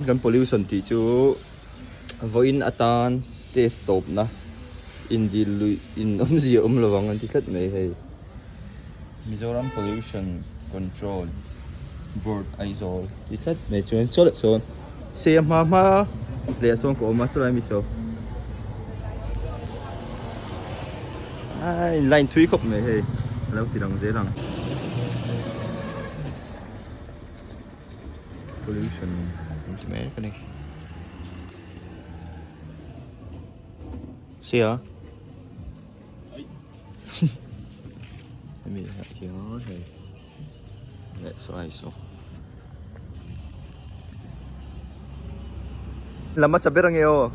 Kan pollution ti chu voin atan te stop na in di in umlawangan ti kat mai hei Mizoram Pollution Control Board Aizol ti kat mai chuan chol chon se ma le song ko ma sura mi so ai line thui khop mai hei lau ti dang je lang pollution mấy cái này xe hả mình hiểu thì lại xoay số làm mất sập biết rằng yêu